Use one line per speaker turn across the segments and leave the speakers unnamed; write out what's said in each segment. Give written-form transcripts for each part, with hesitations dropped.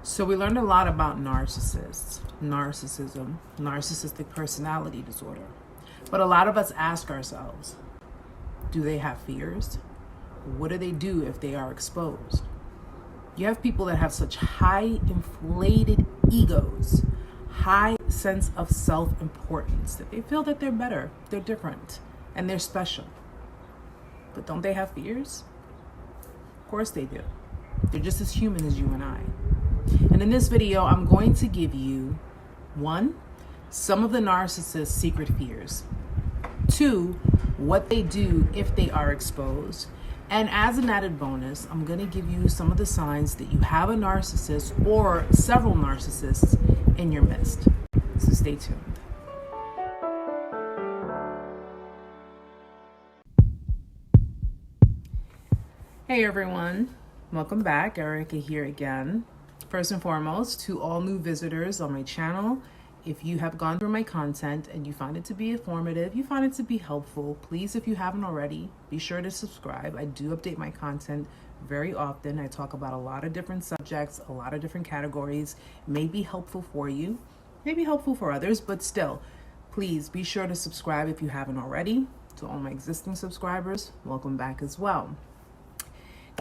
So we learned a lot about narcissists, narcissism, narcissistic personality disorder. But a lot of us ask ourselves, do they have fears? What do they do if they are exposed? You have people that have such high inflated egos, high sense of self-importance, that they feel that they're better, they're different, and they're special. But don't they have fears? Of course they do. They're just as human as you and I. And in this video, I'm going to give you, 1, some of the narcissist's secret fears. 2, what they do if they are exposed. And as an added bonus, I'm going to give you some of the signs that you have a narcissist or several narcissists in your midst. So stay tuned. Hey everyone, welcome back. Erica here again. First and foremost, to all new visitors on my channel, if you have gone through my content and you find it to be informative, you find it to be helpful, please, if you haven't already, be sure to subscribe. I do update my content very often. I talk about a lot of different subjects, a lot of different categories. It may be helpful for you, may be helpful for others, but still, please be sure to subscribe if you haven't already. To all my existing subscribers, welcome back as well.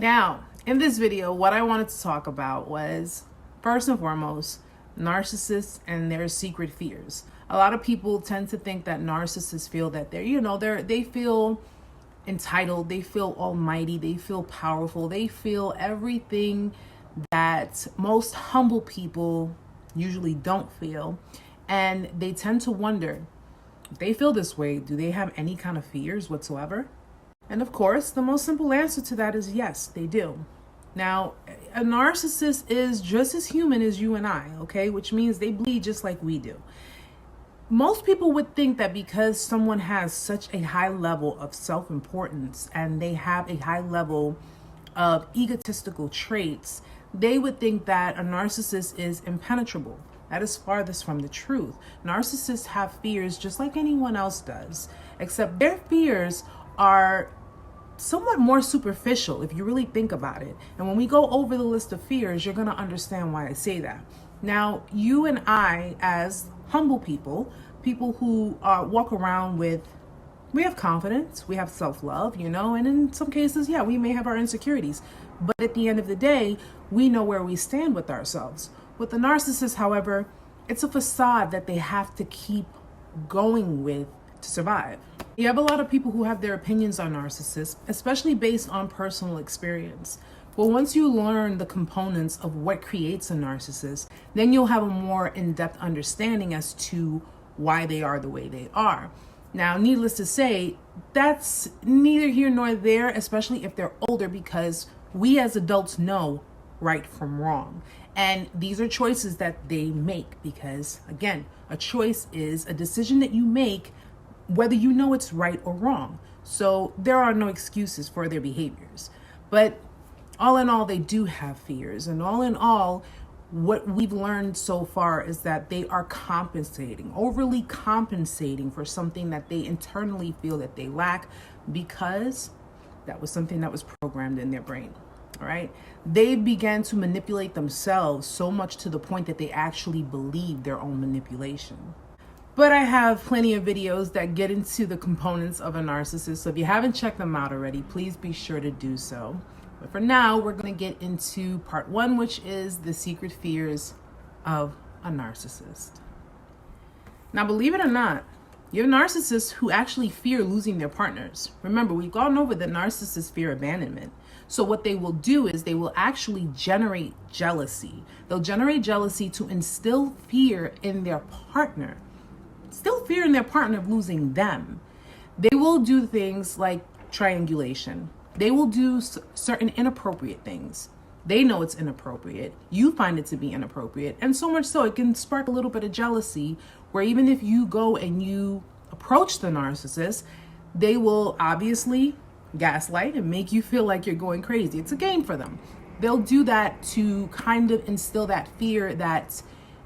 Now, in this video, what I wanted to talk about was, first and foremost, narcissists and their secret fears. A lot of people tend to think that narcissists feel that they feel entitled, they feel almighty, they feel powerful, they feel everything that most humble people usually don't feel. And they tend to wonder, if they feel this way, do they have any kind of fears whatsoever? And of course, the most simple answer to that is yes, they do. Now, a narcissist is just as human as you and I, okay? Which means they bleed just like we do. Most people would think that because someone has such a high level of self-importance and they have a high level of egotistical traits, they would think that a narcissist is impenetrable. That is farthest from the truth. Narcissists have fears just like anyone else does, except their fears are somewhat more superficial if you really think about it. And when we go over the list of fears, you're going to understand why I say that. Now, you and I, as humble people who walk around with, we have confidence, we have self-love, and in some cases, yeah, we may have our insecurities. But at the end of the day, we know where we stand with ourselves. With the narcissist, however, it's a facade that they have to keep going with to survive. You have a lot of people who have their opinions on narcissists, especially based on personal experience. But once you learn the components of what creates a narcissist, then you'll have a more in-depth understanding as to why they are the way they are. Now, needless to say, that's neither here nor there, especially if they're older, because we as adults know right from wrong. And these are choices that they make because, again, a choice is a decision that you make whether you know it's right or wrong. So there are no excuses for their behaviors. But all in all, they do have fears. And all in all, what we've learned so far is that they are compensating, overly compensating for something that they internally feel that they lack because that was something that was programmed in their brain. All right. They began to manipulate themselves so much to the point that they actually believe their own manipulation. But I have plenty of videos that get into the components of a narcissist. So if you haven't checked them out already, please be sure to do so. But for now, we're going to get into part 1, which is the secret fears of a narcissist. Now, believe it or not, you have narcissists who actually fear losing their partners. Remember, we've gone over that narcissists fear abandonment. So what they will do is they will actually generate jealousy. They'll generate jealousy to instill fear in their partner. Still fearing their partner of losing them. They will do things like triangulation. They will do certain inappropriate things. They know it's inappropriate. You find it to be inappropriate. And so much so, it can spark a little bit of jealousy where even if you go and you approach the narcissist, they will obviously gaslight and make you feel like you're going crazy. It's a game for them. They'll do that to kind of instill that fear that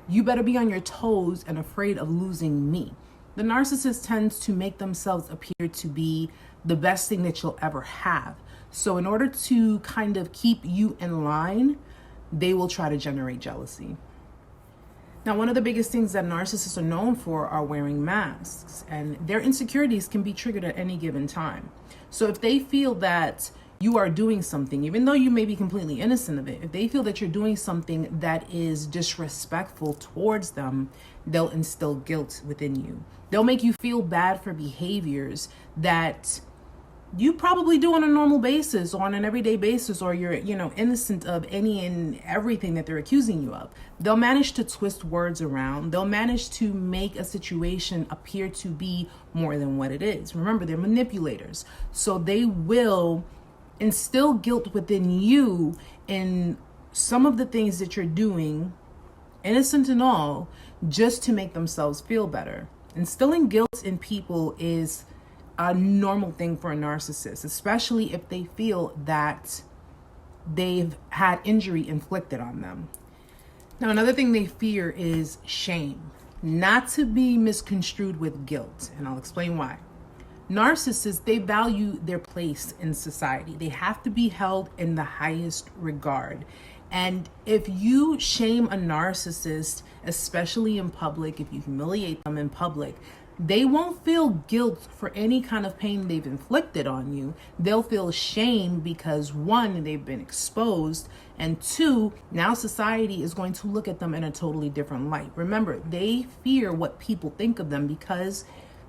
you better be on your toes and afraid of losing me. The narcissist tends to make themselves appear to be the best thing that you'll ever have. So in order to kind of keep you in line, they will try to generate jealousy. Now, one of the biggest things that narcissists are known for are wearing masks, and their insecurities can be triggered at any given time. So if they feel that you are doing something, even though you may be completely innocent of it, if they feel that you're doing something that is disrespectful towards them, they'll instill guilt within you. They'll make you feel bad for behaviors that you probably do on a normal basis or on an everyday basis, or you're, innocent of any and everything that they're accusing you of. They'll manage to twist words around. They'll manage to make a situation appear to be more than what it is. Remember, they're manipulators. So they will instill guilt within you in some of the things that you're doing, innocent and all, just to make themselves feel better. Instilling guilt in people is a normal thing for a narcissist, especially if they feel that they've had injury inflicted on them. Now, another thing they fear is shame, not to be misconstrued with guilt, and I'll explain why. Narcissists, they value their place in society. They have to be held in the highest regard. And if you shame a narcissist, especially in public, if you humiliate them in public, they won't feel guilt for any kind of pain they've inflicted on you. They'll feel shame because, one, they've been exposed, and two, now society is going to look at them in a totally different light. Remember, they fear what people think of them because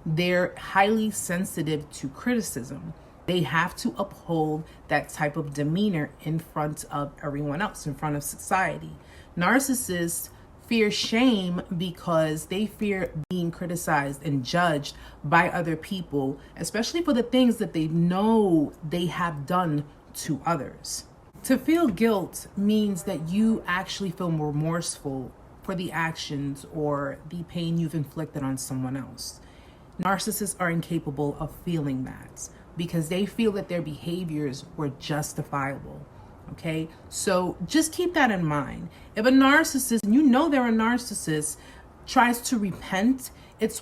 they're highly sensitive to criticism. They have to uphold that type of demeanor in front of everyone else, in front of society. Narcissists fear shame because they fear being criticized and judged by other people, especially for the things that they know they have done to others. To feel guilt means that you actually feel remorseful for the actions or the pain you've inflicted on someone else. Narcissists are incapable of feeling that because they feel that their behaviors were justifiable. Okay, so just keep that in mind. If a narcissist, and you know they're a narcissist, tries to repent, it's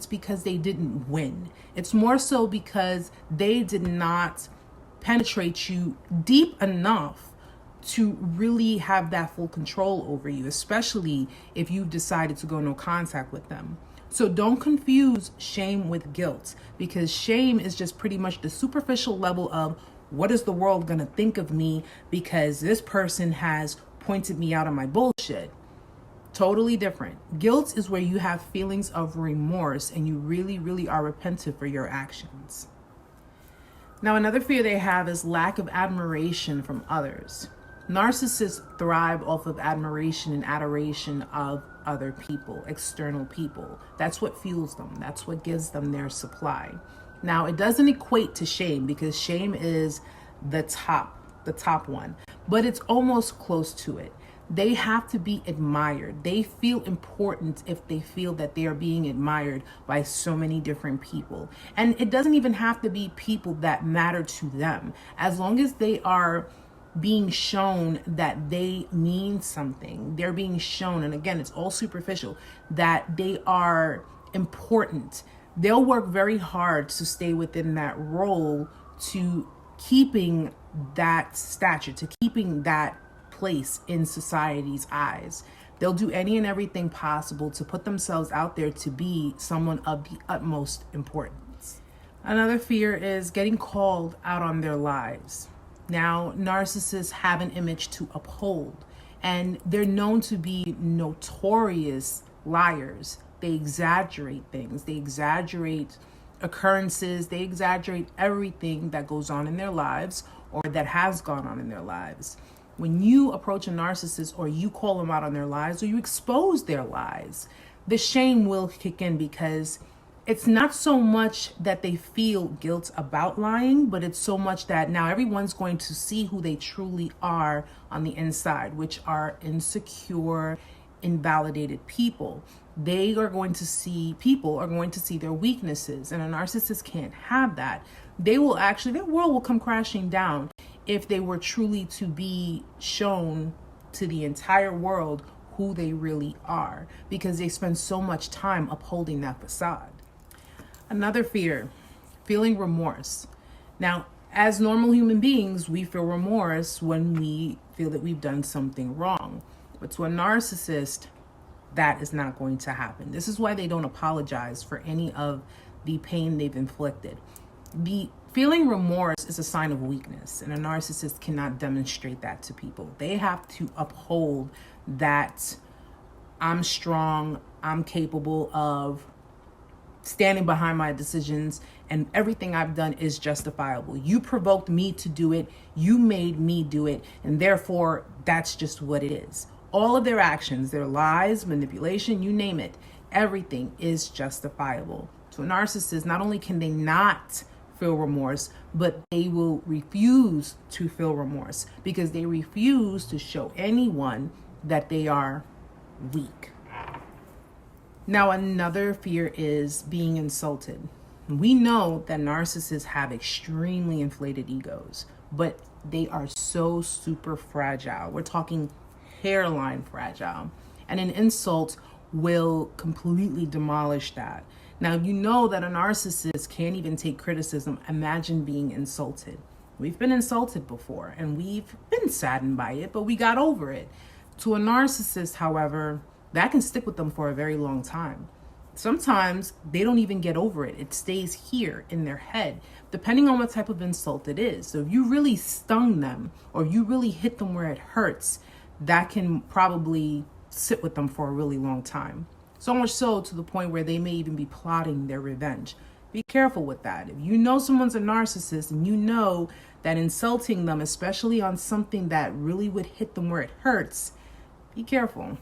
because they didn't win. It's more so because they did not penetrate you deep enough to really have that full control over you, especially if you've decided to go no contact with them. So don't confuse shame with guilt, because shame is just pretty much the superficial level of, what is the world going to think of me because this person has pointed me out on my bullshit? Totally different. Guilt is where you have feelings of remorse and you really, really are repentant for your actions. Now, another fear they have is lack of admiration from others. Narcissists thrive off of admiration and adoration of other people, external people. That's what fuels them. That's what gives them their supply. Now, it doesn't equate to shame because shame is the top one, but it's almost close to it. They have to be admired. They feel important if they feel that they are being admired by so many different people. And it doesn't even have to be people that matter to them. As long as they are being shown that they mean something, they're being shown, and again, it's all superficial, that they are important. They'll work very hard to stay within that role, to keeping that stature, to keeping that place in society's eyes. They'll do any and everything possible to put themselves out there to be someone of the utmost importance. Another fear is getting called out on their lies. Now, narcissists have an image to uphold, and they're known to be notorious liars. They exaggerate things. They exaggerate occurrences. They exaggerate everything that goes on in their lives or that has gone on in their lives. When you approach a narcissist or you call them out on their lies or you expose their lies, the shame will kick in, because it's not so much that they feel guilt about lying, but it's so much that now everyone's going to see who they truly are on the inside, which are insecure, invalidated people. People are going to see their weaknesses, and a narcissist can't have that. Their world will come crashing down if they were truly to be shown to the entire world who they really are, because they spend so much time upholding that facade. Another fear, feeling remorse. Now, as normal human beings, we feel remorse when we feel that we've done something wrong. But to a narcissist, that is not going to happen. This is why they don't apologize for any of the pain they've inflicted. The feeling remorse is a sign of weakness, and a narcissist cannot demonstrate that to people. They have to uphold that I'm strong, I'm capable of standing behind my decisions, and everything I've done is justifiable. You provoked me to do it, you made me do it, and therefore that's just what it is. All of their actions, their lies, manipulation, you name it, everything is justifiable. So a narcissist, not only can they not feel remorse, but they will refuse to feel remorse because they refuse to show anyone that they are weak. Now, another fear is being insulted. We know that narcissists have extremely inflated egos, but they are so super fragile. We're talking hairline fragile. And an insult will completely demolish that. Now, you know that a narcissist can't even take criticism. Imagine being insulted. We've been insulted before, and we've been saddened by it, but we got over it. To a narcissist, however, that can stick with them for a very long time. Sometimes they don't even get over it. It stays here in their head, depending on what type of insult it is. So if you really stung them or you really hit them where it hurts, that can probably sit with them for a really long time. So much so to the point where they may even be plotting their revenge. Be careful with that. If you know someone's a narcissist and you know that insulting them, especially on something that really would hit them where it hurts, be careful.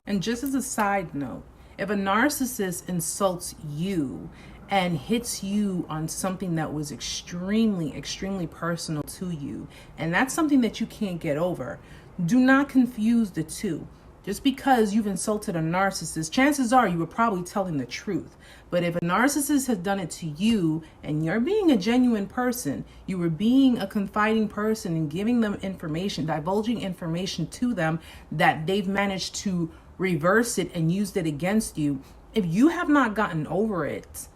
And just as a side note, if a narcissist insults you and hits you on something that was extremely, extremely personal to you, and that's something that you can't get over, do not confuse the two. Just because you've insulted a narcissist, chances are you were probably telling the truth. But if a narcissist has done it to you and you're being a genuine person, you were being a confiding person and giving them information, divulging information to them that they've managed to reverse it and used it against you, if you have not gotten over it,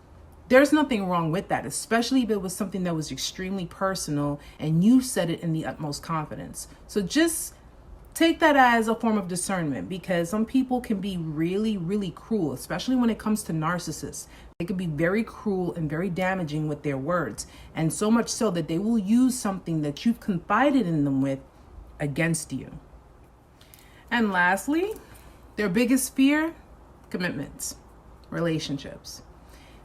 there's nothing wrong with that, especially if it was something that was extremely personal and you said it in the utmost confidence. So just take that as a form of discernment, because some people can be really, really cruel, especially when it comes to narcissists. They can be very cruel and very damaging with their words, and so much so that they will use something that you've confided in them with against you. And lastly, their biggest fear, commitments, relationships.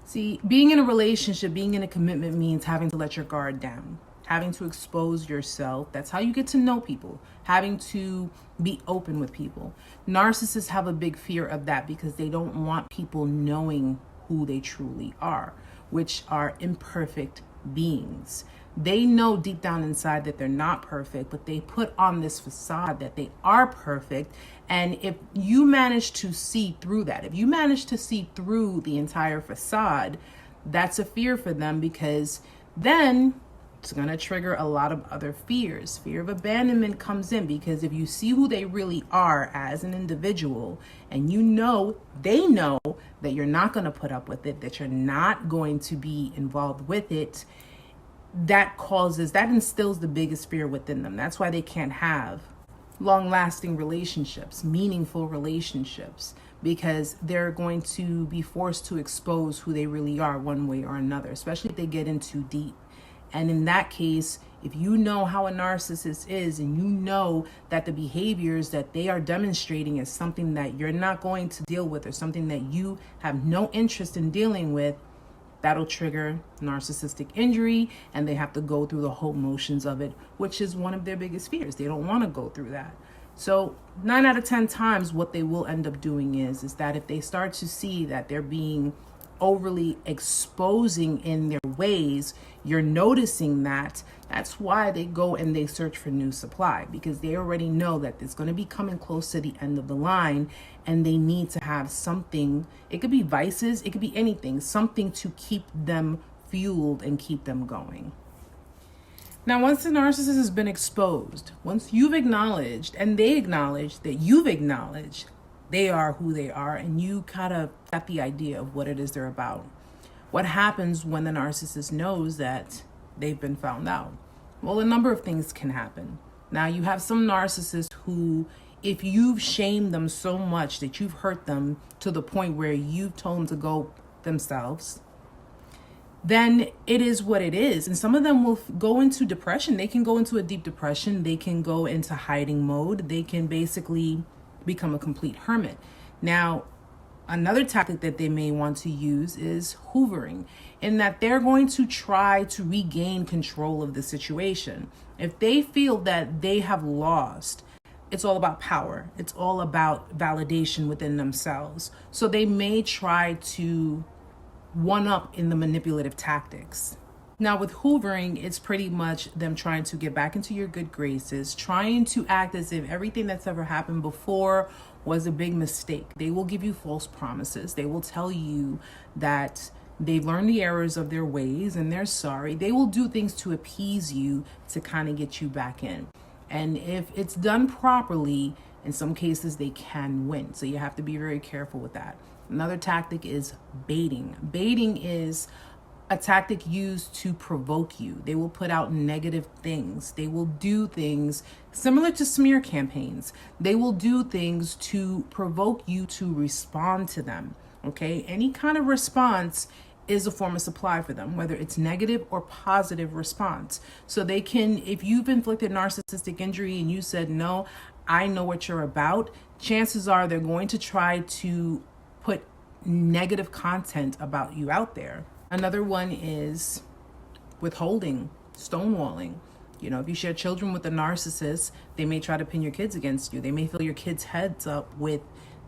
See, being in a relationship, being in a commitment means having to let your guard down, having to expose yourself. That's how you get to know people, having to be open with people. Narcissists have a big fear of that because they don't want people knowing who they truly are, which are imperfect beings. They know deep down inside that they're not perfect, but they put on this facade that they are perfect. And if you manage to see through that, if you manage to see through the entire facade, that's a fear for them, because then it's going to trigger a lot of other fears. Fear of abandonment comes in because if you see who they really are as an individual, and you know, they know that you're not going to put up with it, that you're not going to be involved with it, that instills the biggest fear within them. That's why they can't have long-lasting relationships, meaningful relationships, because they're going to be forced to expose who they really are one way or another, especially if they get in too deep. And in that case, if you know how a narcissist is and you know that the behaviors that they are demonstrating is something that you're not going to deal with or something that you have no interest in dealing with, that'll trigger narcissistic injury, and they have to go through the whole motions of it, which is one of their biggest fears. They don't want to go through that. So 9 out of 10 times what they will end up doing is that if they start to see that they're being overly exposing in their ways, you're noticing that, that's why they go and they search for new supply, because they already know that it's going to be coming close to the end of the line, and they need to have something. It could be vices, it could be anything, something to keep them fueled and keep them going. Now, once the narcissist has been exposed, once you've acknowledged and they acknowledge that you've acknowledged they are who they are, and you kind of got the idea of what it is they're about, what happens when the narcissist knows that they've been found out? Well, a number of things can happen. Now, you have some narcissists who, if you've shamed them so much that you've hurt them to the point where you've told them to go themselves, then it is what it is. And some of them will go into depression. They can go into a deep depression. They can go into hiding mode. They can basically become a complete hermit. Now, another tactic that they may want to use is hoovering, in that they're going to try to regain control of the situation. If they feel that they have lost, it's all about power. It's all about validation within themselves. So they may try to one up in the manipulative tactics. Now with hoovering, it's pretty much them trying to get back into your good graces, trying to act as if everything that's ever happened before was a big mistake. They will give you false promises. They will tell you that they've learned the errors of their ways and they're sorry. They will do things to appease you to kind of get you back in. And if it's done properly, in some cases they can win. So you have to be very careful with that. Another tactic is baiting. Baiting is a tactic used to provoke you. They will put out negative things. They will do things similar to smear campaigns. They will do things to provoke you to respond to them. Okay? Any kind of response is a form of supply for them, whether it's negative or positive response. So they can, if you've inflicted narcissistic injury and you said, no, I know what you're about, chances are they're going to try to put negative content about you out there. Another one is withholding, stonewalling. You know, if you share children with a narcissist, they may try to pin your kids against you. They may fill your kids' heads up with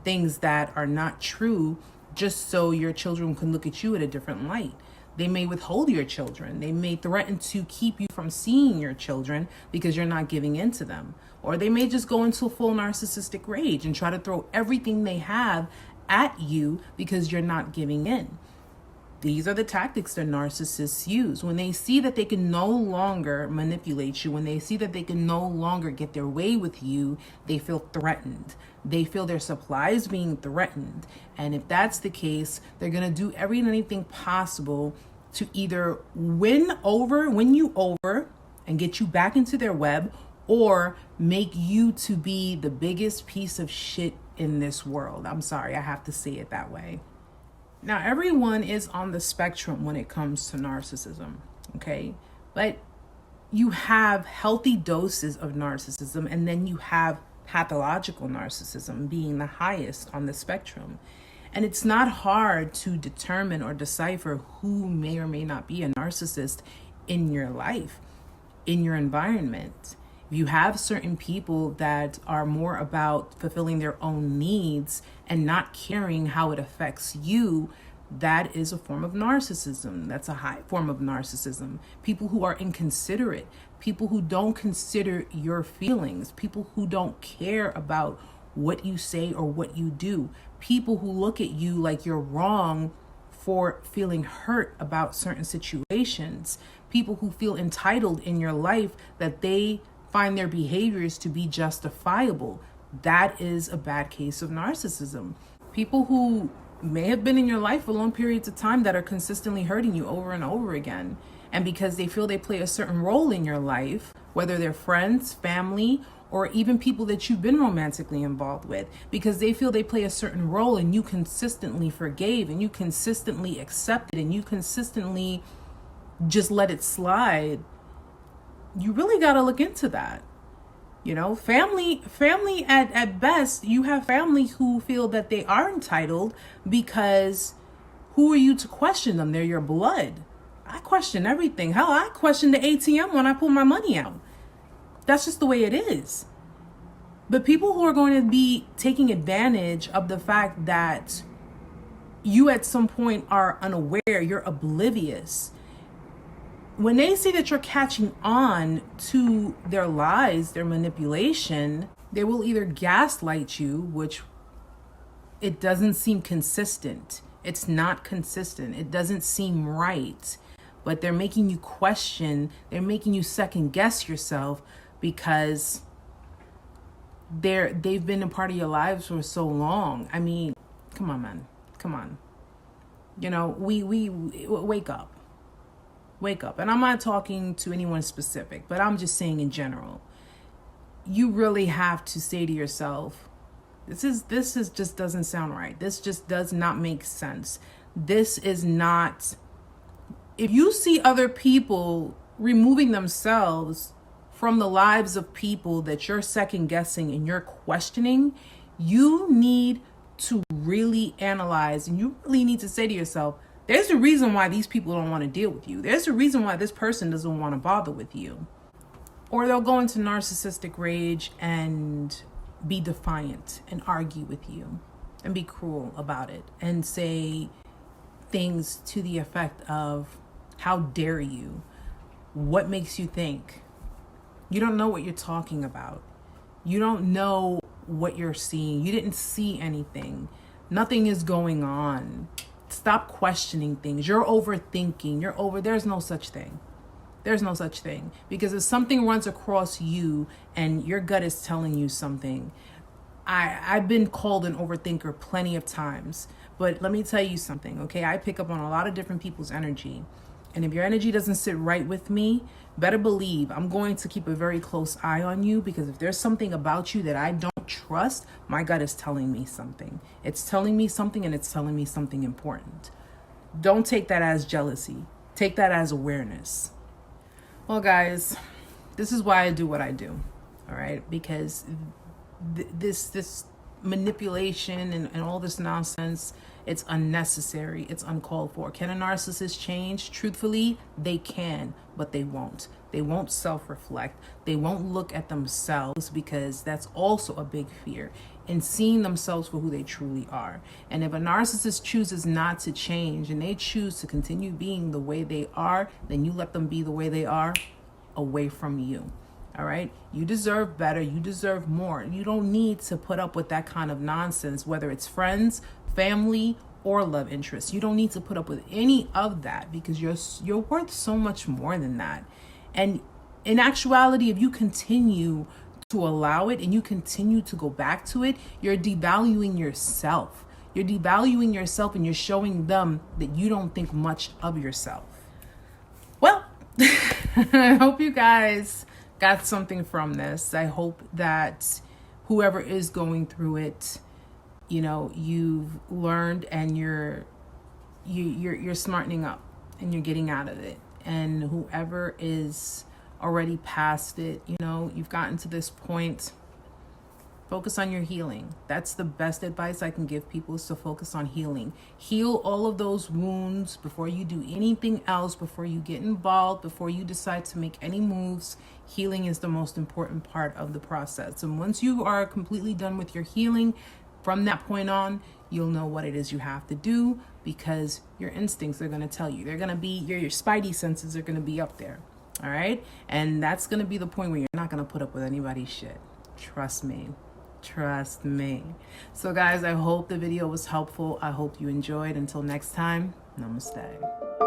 things that are not true just so your children can look at you at a different light. They may withhold your children. They may threaten to keep you from seeing your children because you're not giving in to them. Or they may just go into full narcissistic rage and try to throw everything they have at you because you're not giving in. These are the tactics that narcissists use. When they see that they can no longer manipulate you, when they see that they can no longer get their way with you, they feel threatened. They feel their supply is being threatened. And if that's the case, they're going to do every and anything possible to either win you over and get you back into their web, or make you to be the biggest piece of shit in this world. I'm sorry, I have to say it that way. Now, everyone is on the spectrum when it comes to narcissism, okay? But you have healthy doses of narcissism, and then you have pathological narcissism being the highest on the spectrum. And it's not hard to determine or decipher who may or may not be a narcissist in your life, in your environment. You have certain people that are more about fulfilling their own needs and not caring how it affects you. That is a form of narcissism. That's a high form of narcissism. People who are inconsiderate, people who don't consider your feelings, people who don't care about what you say or what you do, people who look at you like you're wrong for feeling hurt about certain situations, people who feel entitled in your life that they find their behaviors to be justifiable. That is a bad case of narcissism. People who may have been in your life for long periods of time that are consistently hurting you over and over again. And because they feel they play a certain role in your life, whether they're friends, family, or even people that you've been romantically involved with, because they feel they play a certain role and you consistently forgave and you consistently accepted and you consistently just let it slide, you really got to look into that. You know, family at best, you have family who feel that they are entitled because who are you to question them? They're your blood. I question everything. Hell, I question the ATM when I pull my money out. That's just the way it is. But people who are going to be taking advantage of the fact that you at some point are unaware, you're oblivious, when they see that you're catching on to their lies, their manipulation, they will either gaslight you, which it doesn't seem consistent. It's not consistent. It doesn't seem right. But they're making you question, they're making you second guess yourself because they've been a part of your lives for so long. I mean, come on, man. Come on. You know, we wake up. Wake up. And I'm not talking to anyone specific, but I'm just saying in general. You really have to say to yourself, this is just doesn't sound right. This just does not make sense. This is not, if you see other people removing themselves from the lives of people that you're second guessing and you're questioning, you need to really analyze, and you really need to say to yourself, there's a reason why these people don't want to deal with you. There's a reason why this person doesn't want to bother with you. Or they'll go into narcissistic rage and be defiant and argue with you and be cruel about it and say things to the effect of, how dare you? What makes you think? You don't know what you're talking about. You don't know what you're seeing. You didn't see anything. Nothing is going on. Stop questioning things. You're overthinking. There's no such thing. There's no such thing. Because if something runs across you and your gut is telling you something, I've been called an overthinker plenty of times. But let me tell you something, okay? I pick up on a lot of different people's energy. And if your energy doesn't sit right with me, better believe I'm going to keep a very close eye on you, because if there's something about you that I don't trust, my gut is telling me something. It's telling me something, and it's telling me something important. Don't take that as jealousy. Take that as awareness. Well, guys, this is why I do what I do, all right? Because this manipulation and all this nonsense, it's unnecessary. It's uncalled for. Can a narcissist change? Truthfully, they can, but they won't. They won't self-reflect. They won't look at themselves, because that's also a big fear, in seeing themselves for who they truly are. And if a narcissist chooses not to change and they choose to continue being the way they are, then you let them be the way they are away from you. All right? You deserve better. You deserve more. You don't need to put up with that kind of nonsense, whether it's friends, family, or love interests. You don't need to put up with any of that, because you're worth so much more than that. And in actuality, if you continue to allow it and you continue to go back to it, you're devaluing yourself. You're devaluing yourself, and you're showing them that you don't think much of yourself. Well, I hope you guys got something from this. I hope that whoever is going through it, you've learned, and you're smartening up, and you're getting out of it. And whoever is already past it, you've gotten to this point, focus on your healing. That's the best advice I can give people, is to focus on healing. Heal all of those wounds before you do anything else, before you get involved, before you decide to make any moves. Healing is the most important part of the process. And once you are completely done with your healing, from that point on, you'll know what it is you have to do, because your instincts are going to tell you. They're going to be, your spidey senses are going to be up there. All right? And that's going to be the point where you're not going to put up with anybody's shit. Trust me. Trust me. So guys, I hope the video was helpful. I hope you enjoyed. Until next time, namaste.